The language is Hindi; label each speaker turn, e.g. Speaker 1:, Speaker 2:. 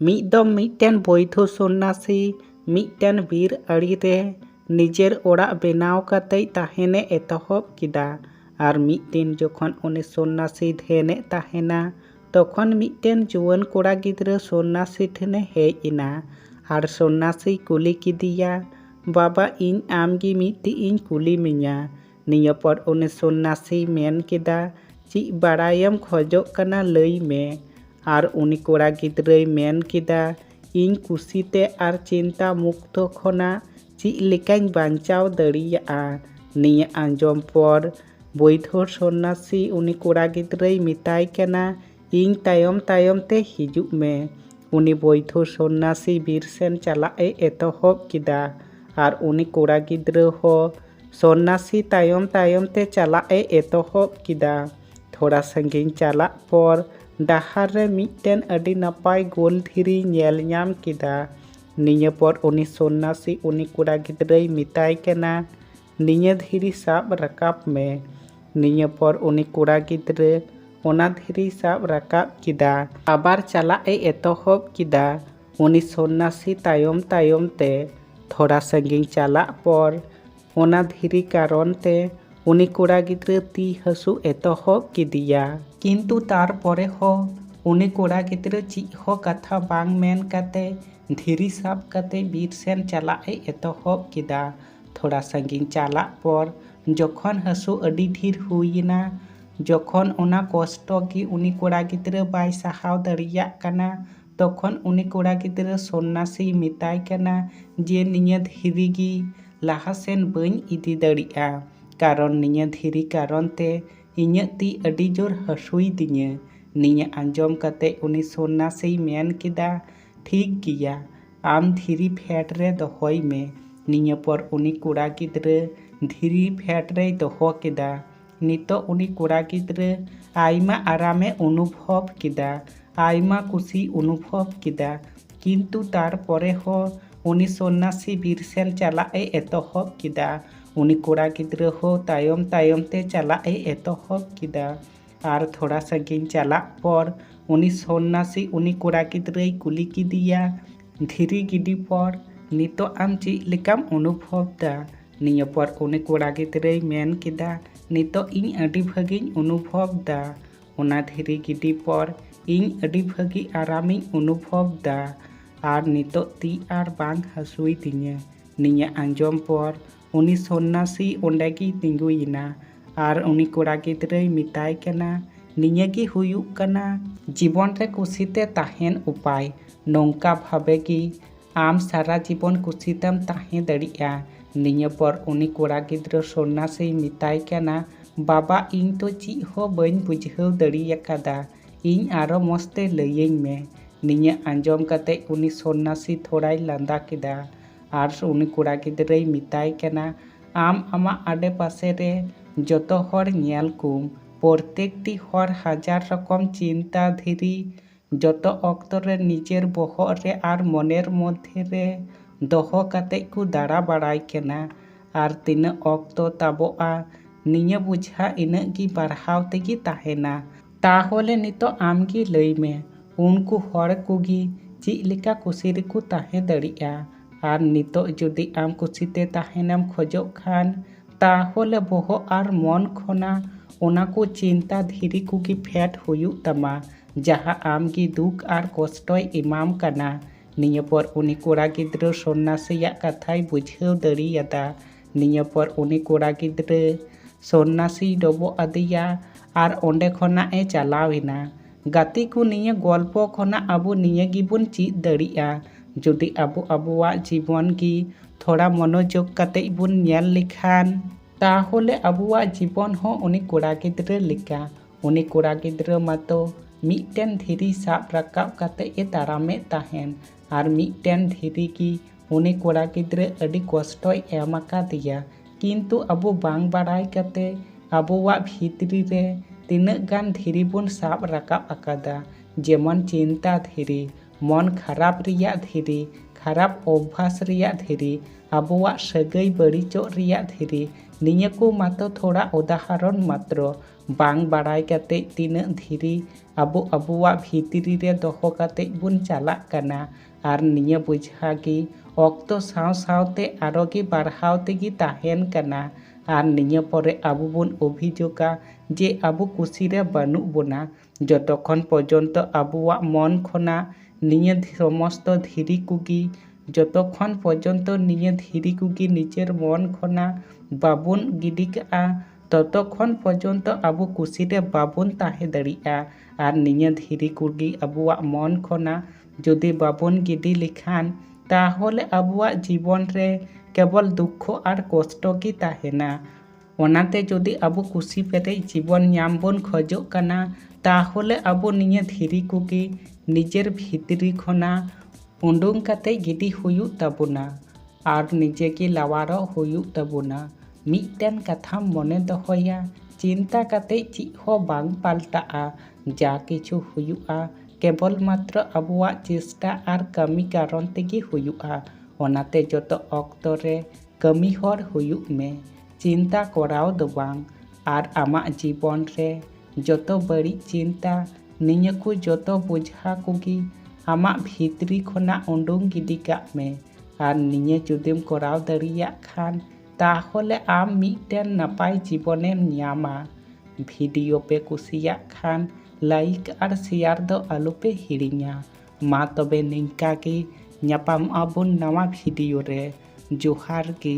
Speaker 1: ᱢᱤᱫ ᱫᱚᱢ ᱢᱤᱫᱴᱮᱱ ᱵᱳᱭᱫᱷᱚ ᱥᱚᱱᱱᱟᱥᱤ ᱢᱤᱫᱴᱮᱱ ᱵᱤᱨ ᱟᱲᱤᱨᱮ ᱱᱤᱡᱮᱨ ᱚᱲᱟᱜ ᱵᱮᱱᱟᱣ ᱠᱟᱛᱮᱭ ᱛᱟᱦᱮᱱᱮ ᱮᱛᱚᱦᱚᱵ ᱠᱮᱫᱟ। ᱟᱨ ᱢᱤᱫ ᱫᱤᱱ ᱡᱚᱠᱷᱚᱱ ᱩᱱᱤ ᱥᱚᱱᱱᱟᱥᱤ ᱫᱷᱮᱭᱟᱱᱮ ᱛᱟᱦᱮᱱᱟ তখন ᱢᱤᱫᱴᱮᱱ ᱡᱩᱣᱟᱹᱱ ᱠᱚᱲᱟ ᱜᱤᱫᱽᱨᱟᱹ ᱥᱚᱱᱱᱟᱥᱤ ᱴᱷᱮᱱᱮ ᱦᱮᱡ ᱮᱱᱟ। ᱟᱨ ᱥᱚᱱᱱᱟᱥᱤᱭ ᱠᱩᱞᱤ ᱠᱮᱫᱮᱭᱟ, ᱵᱟᱵᱟ ᱤᱧ ᱟᱢᱜᱮ ᱢᱤᱫᱴᱤᱡ ᱤᱧ ᱠᱩᱞᱤ ᱢᱮᱭᱟ। ᱱᱤᱭᱟᱹ ᱯᱚᱨ ᱩᱱᱤ ᱥᱚᱱᱱᱟᱥᱤᱭ ᱢᱮᱱ ᱠᱮᱫᱟ, ᱪᱮᱫ ᱵᱟᱲᱟᱭᱮᱢ ᱠᱷᱚᱡᱚᱜ ᱠᱟᱱᱟ ᱞᱟᱹᱭ ᱢᱮ। ᱟᱨ ᱩᱱᱤ ᱠᱚᱲᱟ ᱜᱤᱫᱽᱨᱟᱹᱭ ᱢᱮᱱ ᱠᱮᱫᱟ, ᱤᱧ ᱠᱩᱥᱤᱛᱮ ᱟᱨ ᱪᱤᱱᱛᱟ ᱢᱩᱠᱛᱚ ᱠᱷᱚᱱᱟᱜ ᱪᱮᱫ ᱞᱮᱠᱟᱧ বাঁচাও ᱫᱟᱲᱮᱭᱟᱜᱼᱟ। ᱱᱤᱭᱟᱹ ᱟᱸᱡᱚᱢ ᱯᱚᱨ ᱵᱳᱭᱫᱷᱚ ᱥᱚᱱᱱᱟᱥᱤ ᱩᱱᱤ ᱠᱚᱲᱟ ᱜᱤᱫᱽᱨᱟᱹᱭ ᱢᱮᱛᱟᱭ ᱠᱟᱱᱟ, ᱤᱧ ᱛᱟᱭᱚᱢ ᱛᱟᱭᱚᱢ te ᱦᱤᱡᱩᱜ ᱢᱮ। उनी बौद्ध सन्यासी बीर सेन चलाए एतहब किदा और उनी कोड़ा गिद्रा हो सन्यासी तायम तायम ते चलाए एतहब किदा। थोड़ा संगीन चला पर डाहार रे मिटन अडी नपाय गोल धीरी नेल ᱧᱟᱢ किदा। निये पर उनी सन्यासी उनी कोड़ा गिद्राय मिताय कना, निये धीरी साब रकाब में। निये पर उनी कोड़ा गिद्रा ओना धीरी साब रकाब किदा। आबार चलाए एतहब किदा। उनी सन्यासी तायम तायम ते थोड़ा संगीन चला पर ओना धीरी कारण ते उनी कोड़ा गिद्रा ती हसु एतहब किदिया। किंतु तार परे हो उनी कोड़ा गिद्रा चीज हो कथा बांग मेन काते धीरी साब काते बीर सेन चलाए एतहब किदा। थोड़ा संगीन चला पर जखन हसु अडी ढीर हुईना, जखन ओना कष्ट की उनी कोड़ा गिद्रा बाय सहाव दड़िया कना, तखन उनी कोड़ा गिद्रा सन्यासी मिताय कना जे निये धीरी गी लाहा सेन बइन इदी दड़िया, कारण निये धीरी कारण ते इnye ती अडी जोर हसुई दिnye। निये आंजम कते उनी सन्यासी मेन किदा, ठीक गिया आम धीरी फेट रे दहोय में। निये पर उनी कोड़ा गिद्रा धीरी फेट रे दहो किदा। नितो उनी कोड़ा गिद्रा आयमा आरामे अनुभव किदा, आयमा खुशी अनुभव किदा। किंतु तार परे हो उनी सन्यासी बीर सेन चलाए एतहब किदा। उनी कोड़ा गिद्रा हो तायम तायम ते चलाए एतहब किदा। आर थोड़ा संगीन चला पर उनी सन्यासी उनी कोड़ा गिद्राय कुली किदिया, धीरी गिडी पर नितो आम चेद लेकाम अनुभव दा। निये पर उनी कोड़ा गिद्राय मेन किदा, नितो इन अडी भागिन अनुभव दा। ओना धीरी गिडी पर इन अडी भागी आरामिन अनुभव दा आर नितो ती आर बांग हसुई दिnye। निये आंजम पर उनी सन्यासी ओंडेगी तिंगुइना आर उनी कोड़ा गिद्राय मिताय कना, निये गी हुयुग कना जीवन रे कुशीते ताहेन उपाय। नौका भावे की आम सारा जीवन कुशीतेम ताहे दड़िया। निये पर उनी कोड़ा गिद्रा सन्यासी मिताय कना, बाबा इन तो चीज हो बइन बुझाव दड़ियाकादा, इन आरो मस्ते लयें में। निये आंजम कते उनी सन्यासी थोड़ाई लांदा किदा आर उनी कोड़ा गिद्राय मिताय कना, आम आमा आडे पासे रे जतो हर नेल कुम, प्रत्येकटी हर हजार रकम चिंता धीरी जतो अक्तो रे निजेर बहर रे आर मनेर मध्य रे दहो कते को दाड़ा बाड़ाय कना। आर तिना अक्तो ताबोआ निये बुझा इना गी बारहाव तेगी ताहेना। ताहोले नितो आमगी लई में उनको हर कोगी चेद लेका कुशी रेको ताहे दड़िया। आर नितो जुदी आम कुशीते ताहेनाम खोजोग खान ताहोले बहो आर मन खोना ओना को चिंता धीरी कोगी फेट हुयुग तमा, जहाँ आमगी दुख आर कष्टय इमाम कना। निये पर उनी कोड़ा गिद्रा सन्यासिया कथाय बुझाव दड़ियादा। निये पर उनी कोड़ा गिद्रा सन्यासी डबो आदिया आर ओंडे खोना ए चलाविना। गाती को निये गल्पो खोना आबो निये गिबुन चीज दड़िया, जुदी आबो आबोवा जीवन गी थोड़ा मनोयोग कते बुन नेल लिखान ताहोले आबोवा जीवन हो उनी कोड़ा गिद्रा लिका। उनी कोड़ा गिद्रा मातो मिटन धीरी साब रकाब कते ए तारामे ताहेन आर मिटन धीरी की उनी कोड़ा गिद्रा अडी कष्टय एमाका दिया। किंतु आबो बांग बाड़ाय कते आबोवा भीतरी रे तिनक गान धीरी बुन साब रकाब आकादा, जेमन चिंता धीरी, मन खराब रिया धीरी, खराब अभ्यास रिया धीरी, आबोवा सगई बड़ीचो रिया धीरी। निये को मातो थोड़ा उदाहरण मात्र, बांग बाड़ाय काते तीना धीरी अबो अबुआ भीतरी रे दोहो काते बुन चालाक काना आर निया बुझागी ऑक्तो साव सावते आरोगी बाढ़ाव तेगी ताहेन काना आर निया परे आबो बुन अभियोगा जे आबो कुसी रे बानु बोना जतक्षण पर्यन्त आबुआ मन खना निया समस्त धीरी कुगी जतक्षण पर्यन्त निया धीरी कुगी निजेर मन खना बाबुन गिडी का ततक्षण पर्यन्त आबो कुसी रे बाबुन ताहे दाड़िया आर निया धीरी कुगी आबुआ मन खना जदि बाबुन गिडी लेखान ताहले आबुआ जीवन रे केवल दुख और कष्ट की ताहेना ओनाते जदि आबो कुसी पेरे जीवन नाम बोन खोजो काना ताहले आबो निया धीरी कुगी निजेर भीतरी खना उंडुंग काते गिडी हुयु ताबोना आर निजे की लावारो हुयु ताबोना मिटन कथा मने दहोया चिंता काते चीज हो बांग पाल्टा जा किछु हुयुआ केवल मात्र आबुआ चेष्टा और कमी कारण तेगी हुयुआ ओनाते जतो ऑक्तो रे कमी हर हुयुग में चिंता कराव दो बांग आर आमा जीवन रे जतो बड़ी चिंता निया को जतो बुझा कुगी आमा भीतरी खना उंडुंग गिडी का में आर निया जुदिम कराव दाड़िया खान ताहले आम मिटन नपाय जीवनेम न्यामा भिडियो पे कुसिया खान लाइक और शेयर दो आलू पे हिड़िया मा तबे निंका की ᱧᱟᱯᱟᱢ ᱟᱵᱚᱱ ᱱᱟᱣᱟ ᱵᱷᱤᱰᱤᱭᱳ ᱨᱮ ᱡᱚᱦᱟᱨ ᱜᱮ।